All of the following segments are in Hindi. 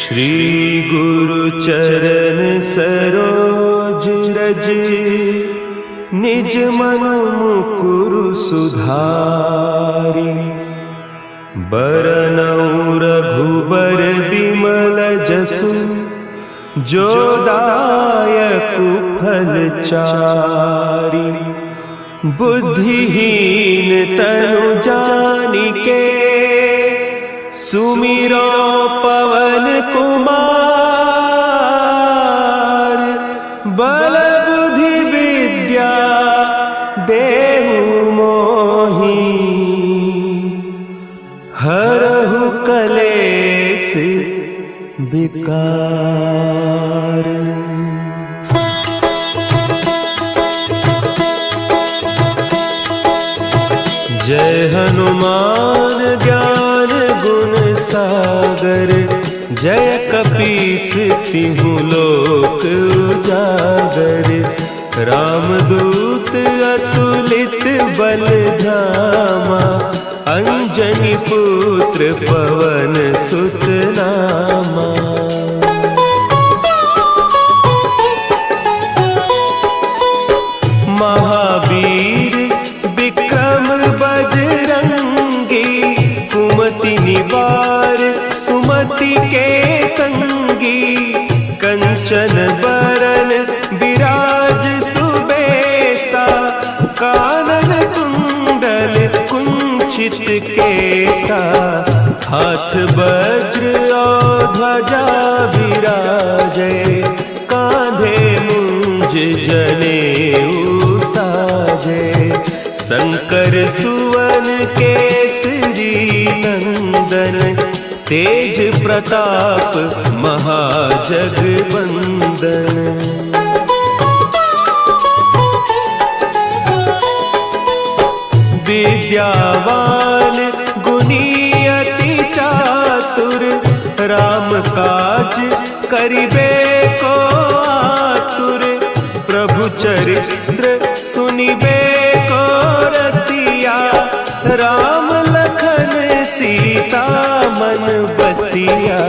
श्री गुरु चरण सरोज रज, निज मन मुकुरु सुधारि। बरनउँ रघुबर बिमल जसु, जो दायकु फल चारि। बुद्धिहीन तनु जानिके, सुमिरो पवन कुमार। बल बुद्धि विद्या देहु मोहि, हरहु कलेस विकार। जय हनुमान ज्ञान गुण सागर, जय कपीस तिहु लोक उजागर। रामदूत अतुलित बल धामा, अंजनी पुत्र पवन सुत नामा। महावीर विक्रम बजरंगी, कुमति निवार सुमति के संगी। कंचन बरन विराज सुबेसा, कानन कुंडल कुंचित केसा। हाथ वज्र और ध्वजा विराजे, कांधे मुंज जनेऊ साजे। शंकर सुवन केसरी नंदन, तेज प्रताप महाजगवंदन। विद्यावान गुणी अति चातुर, राम काज करिबे को आतुर। प्रभु चरित्र सुनिबे को रसिया, राम लखन सीता मन बसिया।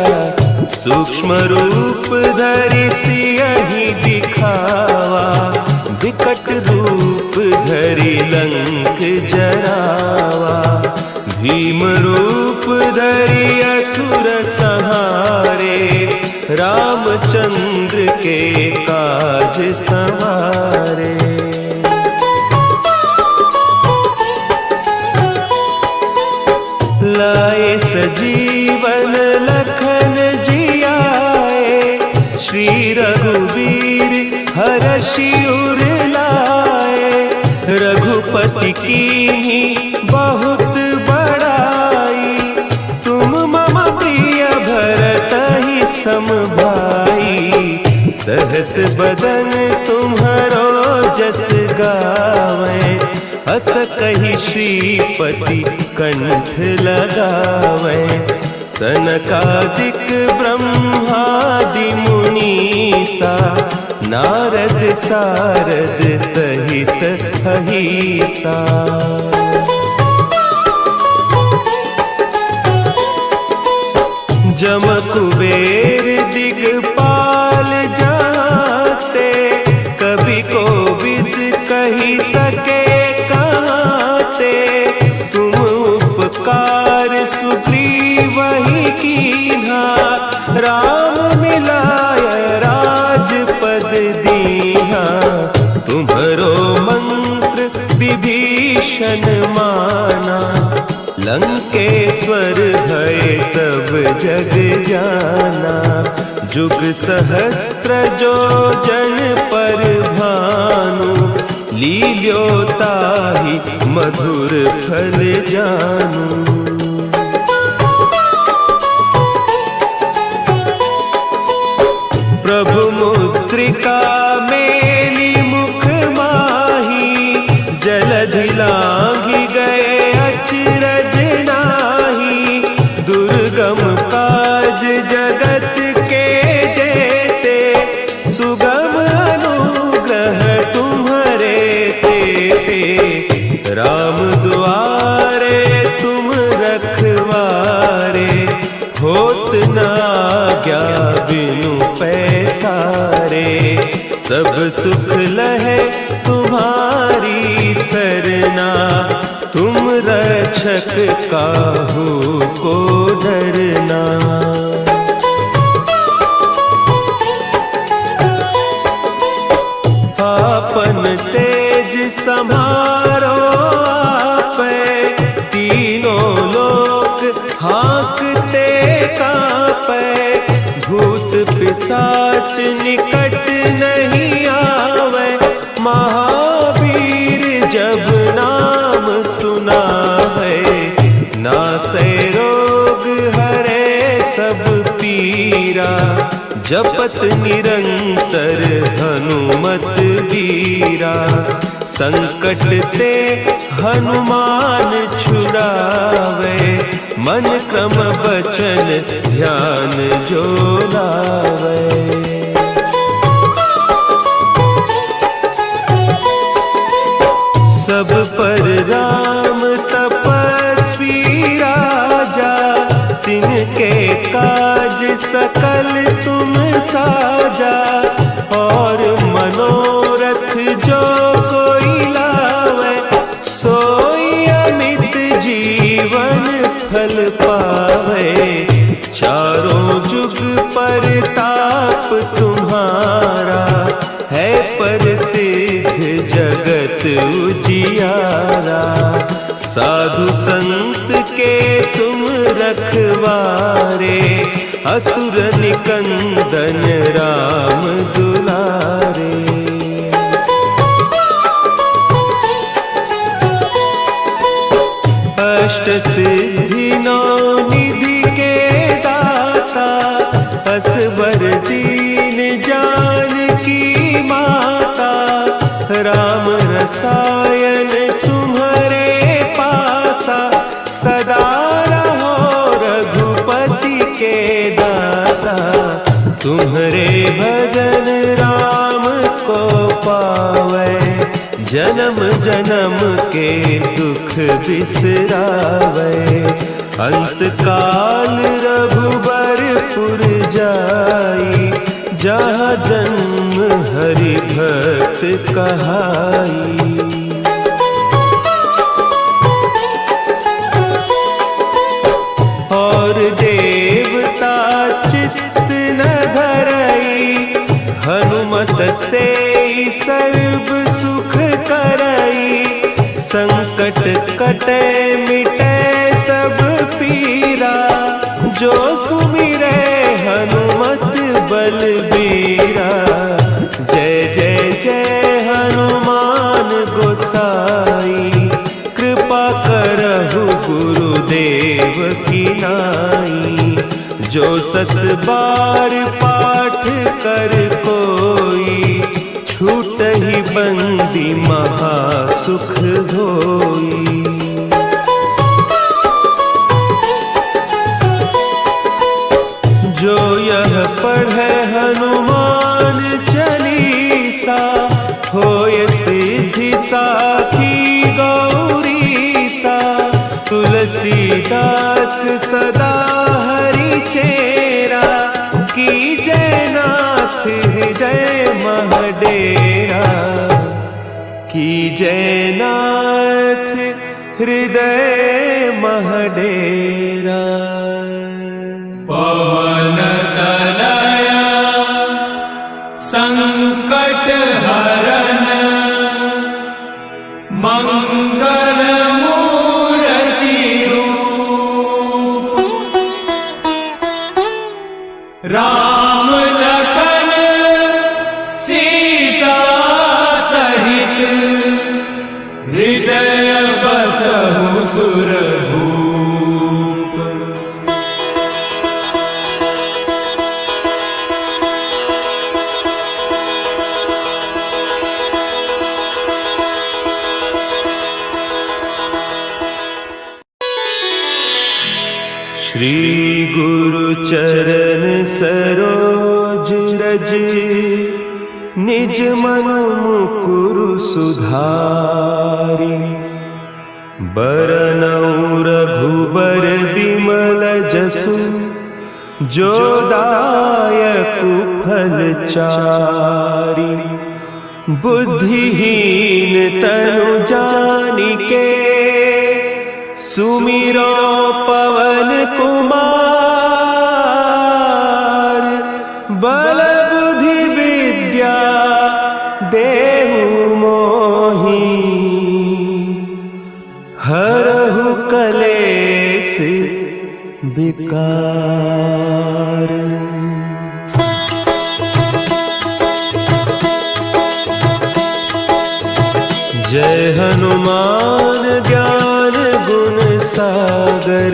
सूक्ष्म रूप धरि सियहि दिखावा, विकट रूप धरि लंक जरावा। भीम रूप धरि असुर संहारे, रामचंद्र के काज सवारे। लाए सजीवन लखन जियाए, श्री रघुवीर हरषि उर लाए। रघुपति कीन्ही बहुत बड़ाई, तुम मम प्रिय भरतहि सम भाई। सहस बदन तुम्हरो जस गावें, हस कहि श्रीपति कंठ लगावें। सनकादिक ब्रह्मादि मुनीसा, नारद सारद सहित अहीसा। जम कुबेर दिगपाल जाते, कवि कोविद कहि सके कहते। तुम उपकार सुग्रीवहि कीन्हा, राम मिलाय राजपद दीन्हा। तुम्हरो मंत्र विभीषण माना, लंकेश्वर भय सब जग जाना। जुग सहस्त्र जो जन पर भानु, लील्योताहि मधुर फल जानू। प्रभु मुद्रिका मेली मुख माही, जलधि लांघि गए अचरज नाही। दुर्गम काज जगत के जेते, सुगम अनुग्रह तुम्हरे तेते। राम दुआरे तुम रखवारे, होत न आज्ञा बिनु पैसारे। सब सुख लहे तुम्हारी सरना, तुम रक्षक काहू को डरना। आपन तेज संभारो आपे, तीनों लोक हाँकते कांपे। भूत पिशाच निकट नहीं आवे, महावीर जब नाम सुनावे। नासै रोग हरे सब पीरा, जपत निरंतर हनुमत वीरा। संकट ते हनुमान छुड़ावे, मन क्रम बचन ध्यान जो लावे। सब पर राम तपस्वी राजा, तिनके काज सकल तुम साजा। और मनोरथ जो कोई लावे, सोई अमित जीवन फल पावे। चारों जुग परताप तुम्हारा, है प्रसिद्ध जगत उजियारा। साधु संत के तुम रखवारे, असुर निकंदन राम दुलारे। अष्ट सिद्धि नौ निधि के दाता, असवर दीन जानकी माता। राम रसायन तुम्हारे पासा, सदा रहो रघुपति के दासा। तुम्हारे भजन राम को पावे, जन्म जन्म के दुख बिसरावे। अंत काल रघुबरपुर जाई, जहाँ जन्म हरि भक्त कहाई। और देवता चित्त न धरई, हनुमत से सर्व सुख करई। संकट कटे मिटे सब पीरा, जो सुमिरे हनुमत बलबीरा। जय जय जय हनुमान गोसाई, कृपा करहु गुरुदेव की नाई। जो सत बार पाठ कर कोई, छूटहि बंदी महासुख होई। जो यह पढ़े हनुमान चालीसा, होय सिद्धि साखी गौरीसा। तुलसीदास सदा हरि चेरा, कीजय नाथ हृदय महडेरा। कीजय नाथ हृदय महडेरा। पवन तनया संकट हरन, मंगल मूर्ति रूप। राम लखन सीता सहित, हृदय बसहु सुरभूप। श्री गुरु चरण सरोज रज, निज मन मुकुरु सुधारि। बरनउँ रघुबर बिमल जसु, जो दायक फलचारी। बुद्धिहीन तनु जानिके सुमिरो पवन कुमार। बल बुद्धि विद्या देहु मोहि हरहु कलेस विकार। जय हनुमान ज्ञान गुण सागर।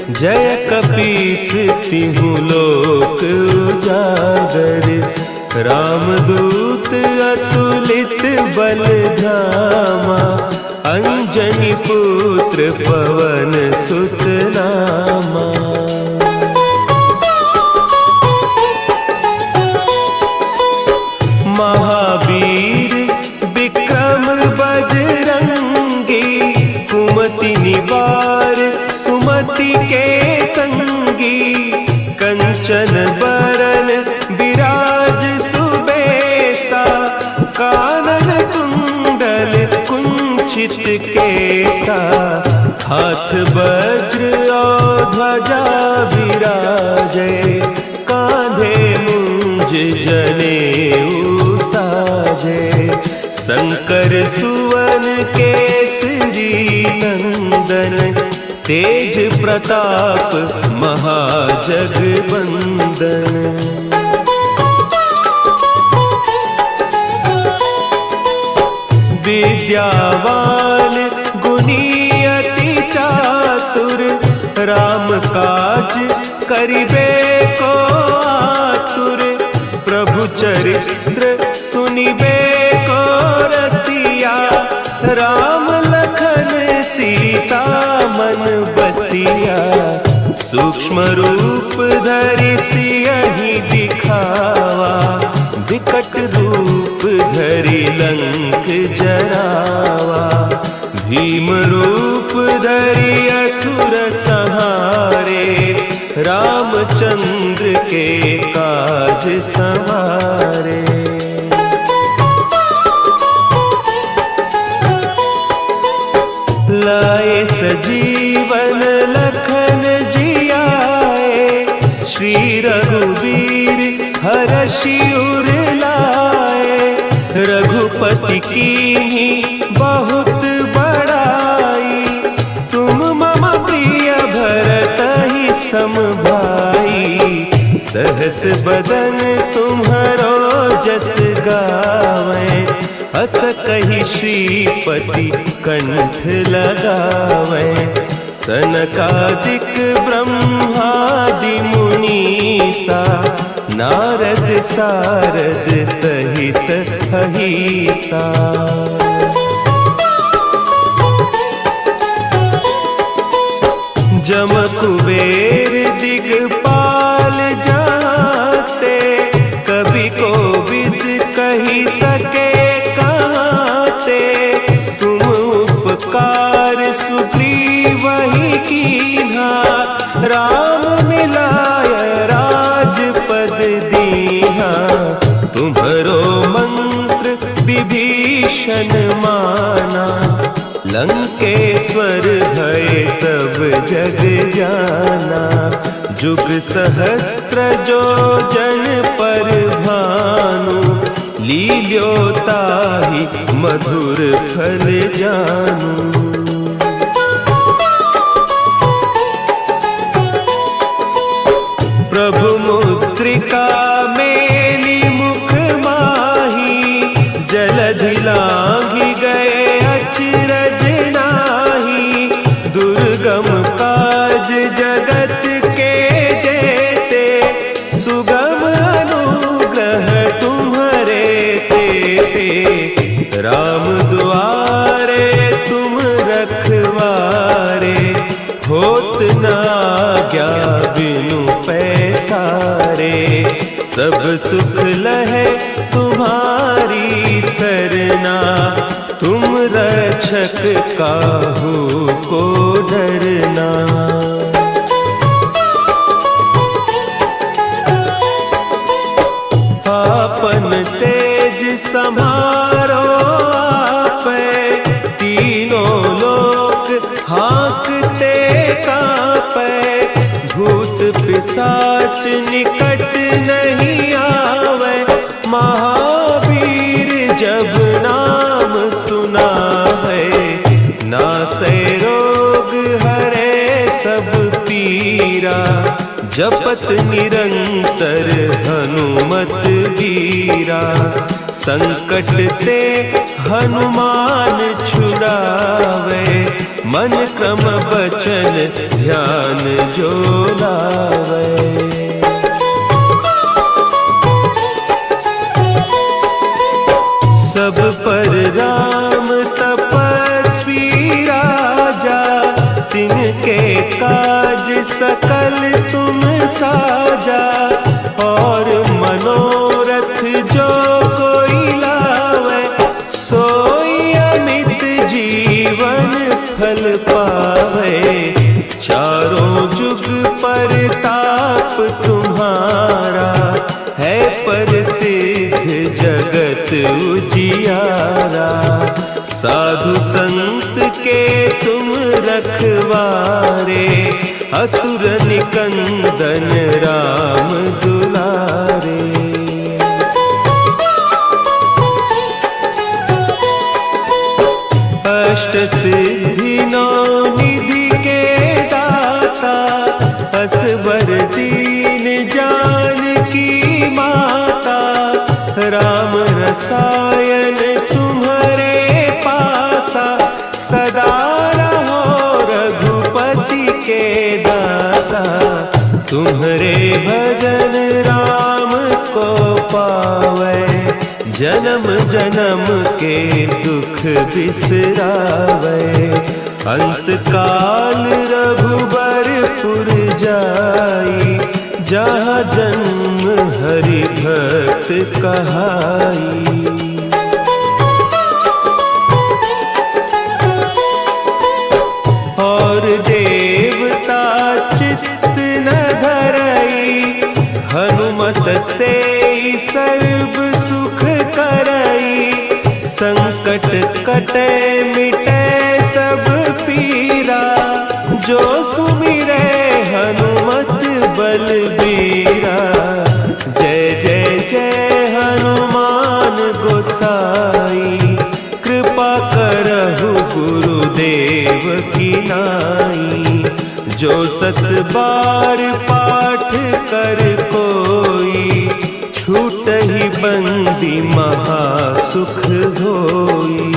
जय कपीस तिहु लोक उजागर। रामदूत अतुलित बल धामा। अंजनी पुत्र पवन सुत नामा। महावीर विक्रम बजरंगी। कुमति निवार सुमति के संगी। कंचन बरन विराज सुबेसा। कानन कुंडल कुंचित केसा। हाथ वज्र और ध्वजा विराजे। कांधे मुंज जनेऊ साजे। शंकर सुवन केसरी नंदन। तेज प्रताप महाजगवंदन। विद्यावान गुणी अति चातुर। राम काज करिबे को आतुर। प्रभु चरित्र सुनिबे को रसिया। राम लखन सीता मन बसिया। सूक्ष्म रूप धरि सियहि दिखावा। विकट रूप धरि लंक जरावा। भीम रूप धरि असुर संहारे। रामचंद्र के काज संवारे। लाए सजीवन लखन जियाए। श्री रघुवीर हरषि उर लाए। रघुपति कीन्ही बहुत बड़ाई। तुम मम प्रिय भरतहि सम भाई। सहस बदन तुम्हरो जस गावें। अस कहि श्रीपति कंठ लगावें। सनकादिक ब्रह्मादि मुनीसा। नारद सारद सहित अहीसा। जम कुबेर दिगपाल जाते। कवि कोविद कही सके कहते। तुम उपकार सुग्रीवहि कीन्हा। राम मिलाय राजपद दीन्हा। तुम्हरो मंत्र विभीषण माना। लंकेश्वर भय सब जग जाना। जुग सहस्त्र जो जन पर भानु। लील्योताहि मधुर फल जानू। प्रभु मुद्रिका मेली मुख माही। जलधि लांघि गए अचरज नाही। दुर्गम काज जगत के जेते। सुगम अनुग्रह तुम्हरे तेते। राम दुआरे तुम रखवारे। होत न आज्ञा बिनु पैसारे। सब सुख लहे तुम्हारी सरना। तुम रक्षक काहू को डरना। सम्हारो आपै, तीनों लोक हाँकते कांपै। भूत पिशाच निकट नहीं आवे, महावीर जब नाम सुनावे। नासै रोग हरे सब पीरा, जपत निरंतर हनुमत बीरा। संकट ते हनुमान छुड़ावे, मन क्रम बचन ध्यान जो लावे। सब पर राम तपस्वी राजा, तिनके काज सकल तुम साजा। और मनोरथ जो कोई लावे, सोई अमित जीवन फल पावे। चारों जुग परताप तुम्हारा, है प्रसिद्ध जगत उजियारा। साधु संत के तुम रखवारे, असुर निकंदन राम दुलारे। अष्ट सिद्धि नौ निधि के दाता, असवर दीन जानकी माता। राम रसायन तुम्हारे पासा, सदा रहो रघुपति के दासा। तुम्हारे भजन राम को पावे, जन्म जन्म के दुख बिसरावे। अंत काल रघुबरपुर जाई, जहाँ जन्म हरि भक्त कहाई। और देवता चित्त न धरई, हनुमत से सर्व सुख करई। संकट कटे मिटे सब पीरा, जो सुमिरे हनुमत बलबीरा। जय जय जय हनुमान गोसाई, कृपा करहु गुरुदेव की नाई। जो सत बार पाठ कर कोई, छूटहि बंदी महासुख होई।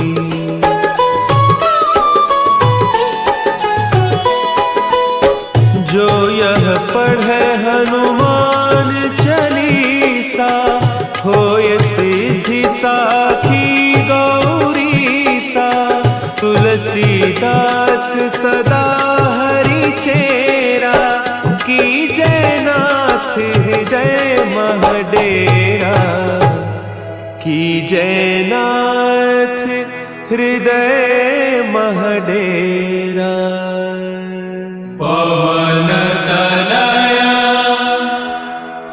जो यह पढ़े हनुमान चालीसा, होय सिद्धि साखी गौरीसा। तुलसीदास सदा हरि चेरा, की जयनाथ हृदय महडेरा। की जयनाथ हृदय महडेरा। पवन तनया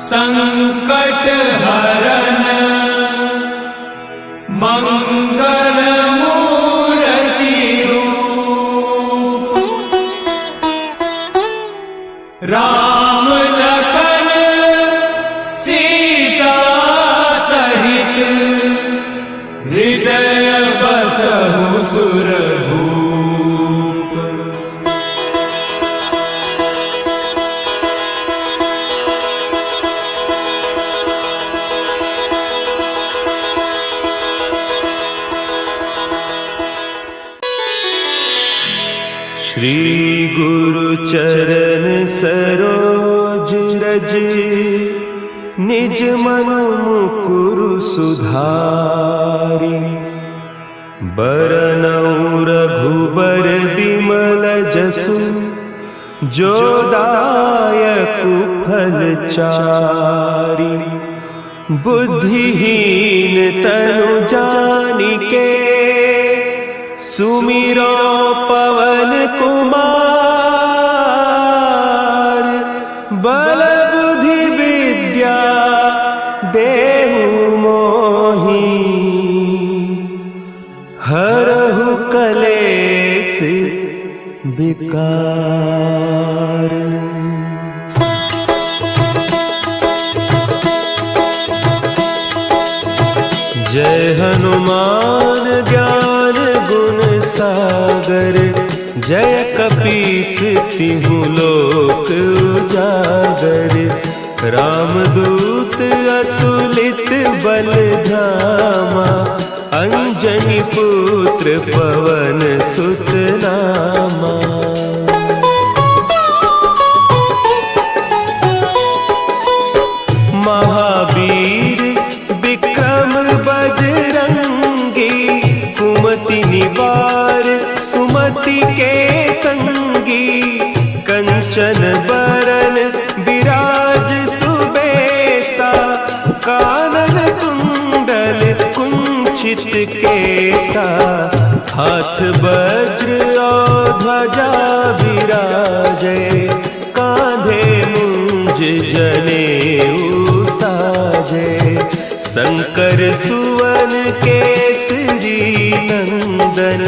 संकट हरन, मंगल मूर्ति रूप। राम लखन सीता सहित, हृदय बसहु सुरभूप। श्री गुरु चरण सरोज रज, निज मन मुकुरु सुधारि। बरनउँ रघुबर बिमल जसु, जो दायकु फल चारि। बुद्धिहीन तनु जानिके, सुमिरो पवन कुमार। बल बुद्धि विद्या देहु मोहि, विकार। जय हनुमान ज्ञान गुण सागर, जय कपीस तिहु लोक उजागर। रामदूत अतुलित बल धामा, अंजनी पुत्र पवन सुत नामा। महावीर विक्रम बजरंगी, कुमति निवार सुमति के संगी। कंचन बरन विराज सुबेसा, कानन कुंडल कुंचित केसा। हाथ वज्र और ध्वजा विराजे, कांधे मुंज जनेऊ साजे। शंकर सुवन केसरी नंदन,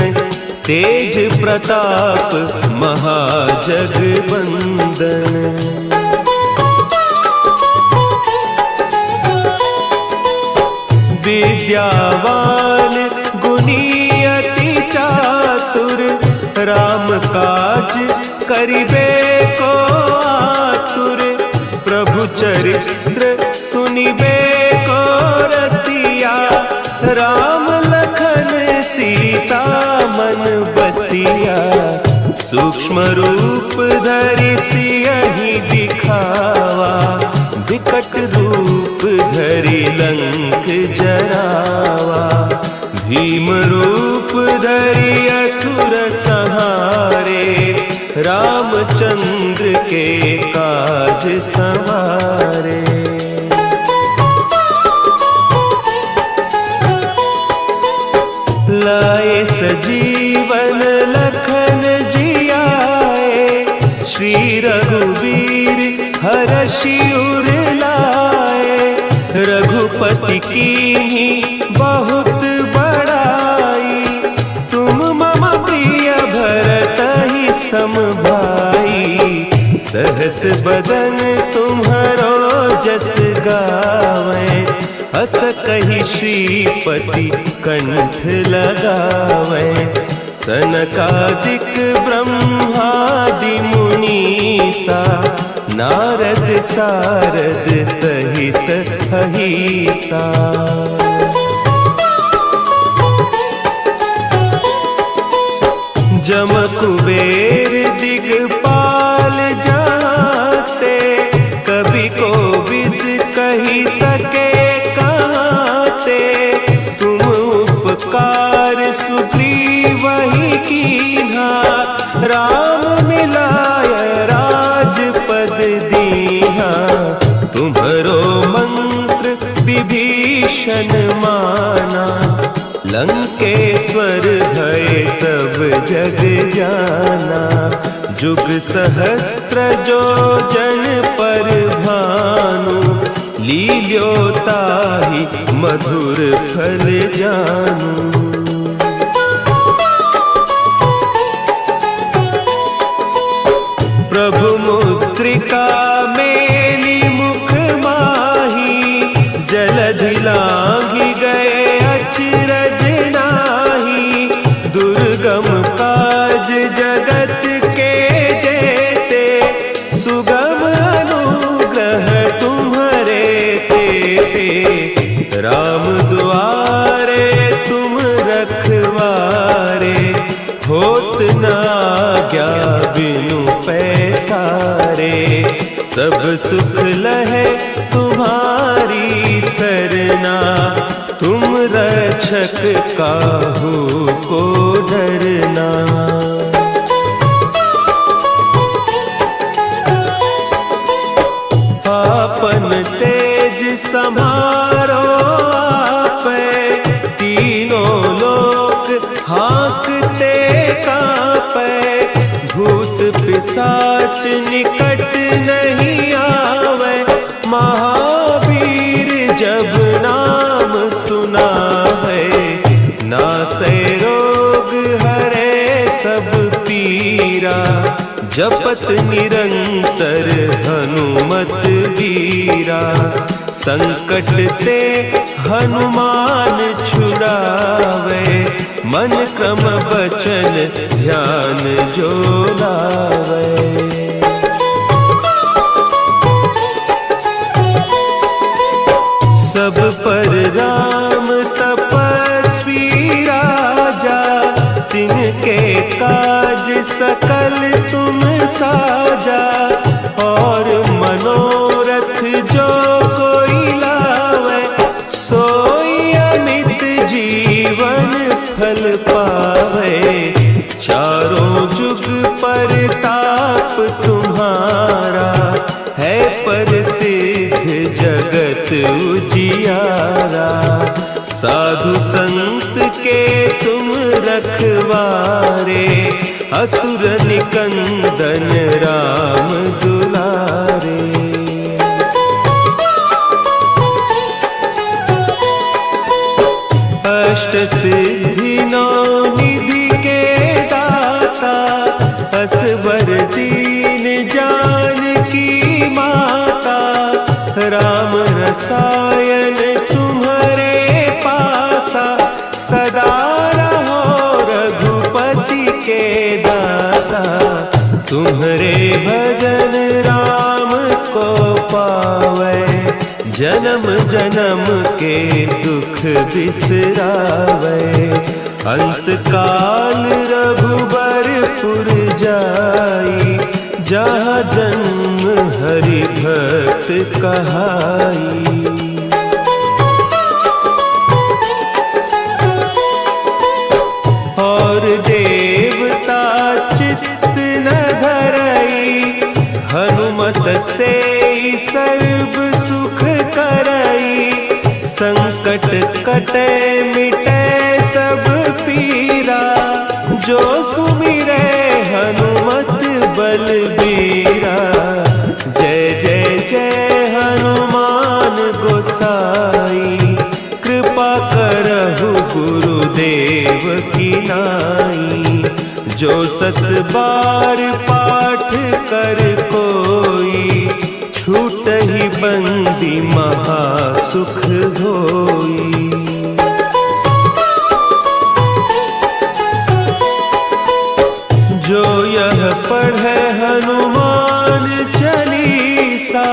तेज प्रताप महाजगवंदन। विद्यावान गुणी अति चातुर, राम काज करिबे को आतुर। प्रभु चरित्र सुनिबे को रसिया, राम लखन सीता मन बसिया। सूक्ष्म रूप धरि सियहि दिखावा, विकट रूप धरि लंक जरावा। भीम रूप धरि असुर संहारे, रामचंद्र के काज संवारे। लाए सजीवन लखन जियाए, श्री रघुवीर हरषि उर लाए। रघुपति कीन्ही बहुत बड़ाई, तुम मम प्रिय भरतहि सम भाई। सहस बदन तुम्हरो जस गावें, अस कहि श्रीपति कंठ लगावें। सनकादिक ब्रह्मादि मुनीसा, नारद सारद सहित अहीसा। जम कुबेर दिगपाल जाते, कवि कोविद कही सके कहते। तुम उपकार सुग्रीवहि कीन्हा, राम मिलाय राजपद दीन्हा। तुम्हरो मंत्र विभीषण माना, लंकेश्वर भय सब जग जाना। जुग सहस्त्र जो जन पर भानु, लील्योताहि मधुर फल जानू। प्रभु मुद्रिका मेली मुख माही, जलधि लांघि गए अचरज नाही। दुर्गम काज जगत के जेते, सुगम अनुग्रह तुम्हरे तेते। राम दुआरे तुम रखवारे, होत न आज्ञा बिनु पैसारे। सब सुख लहे तुम्हारी सरना, तुम रक्षक काहू को डरना। आपन तेज समारो आपे, तीनों लोक हाँकते कांपे। भूत पिशाच निकट नहीं आवे, महावीर जब नाम सुना है। नासै रोग हरे सब पीरा, जपत निरंतर हनुमत वीरा। संकट ते हनुमान छुड़ावे, मन क्रम बचन ध्यान जो लावे। सब पर राम तपस्वी राजा, तिनके काज सकल तुम साजा। और मनोरथ जो कोई लावे, सोई अमित जीवन फल पावे। चारों जुग परताप तुम्हारा, है प्रसिद्ध जगत उजियारा। साधु संत के तुम रखवारे, असुर निकंदन राम दुलारे। अष्ट सिद्धि नौ निधि के दाता, असवर दीन जानकी माता। राम रसायन तुम्हारे पासा, सदा रहो रघुपति के दासा। तुम्हारे भजन राम को पावे, जन्म जन्म के दुख बिसरावे। अंत काल रघुबरपुर जाई, जहाँ जन्म हरि भक्त कहाई। और देवता चित्त न धरई, हनुमत से सर्व सुख करई। संकट कटे मिटे सब पीरा, जो सुमिरे हनुमत बलबीरा। जय जय जय हनुमान गोसाई, कृपा करहु गुरुदेव की नाई। जो सत बार पाठ कर कोई, छूटहि बंदी महा सुख होई। जो यह पढ़े हनुमान चालीसा,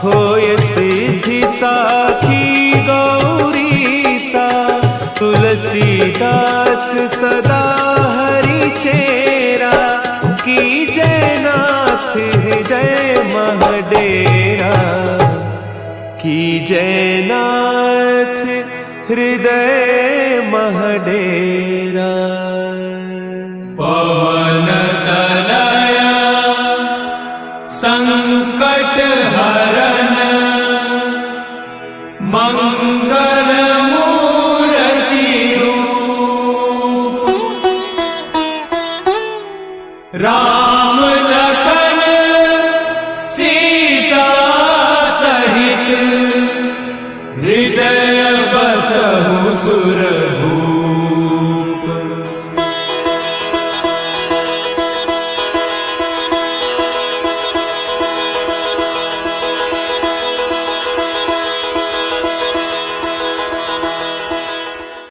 होय सिद्धि साखी गौरीसा। तुलसीदास सदा हरि चेरा, कीजय नाथ हृदय महडेरा। कीजय नाथ हृदय महडेरा।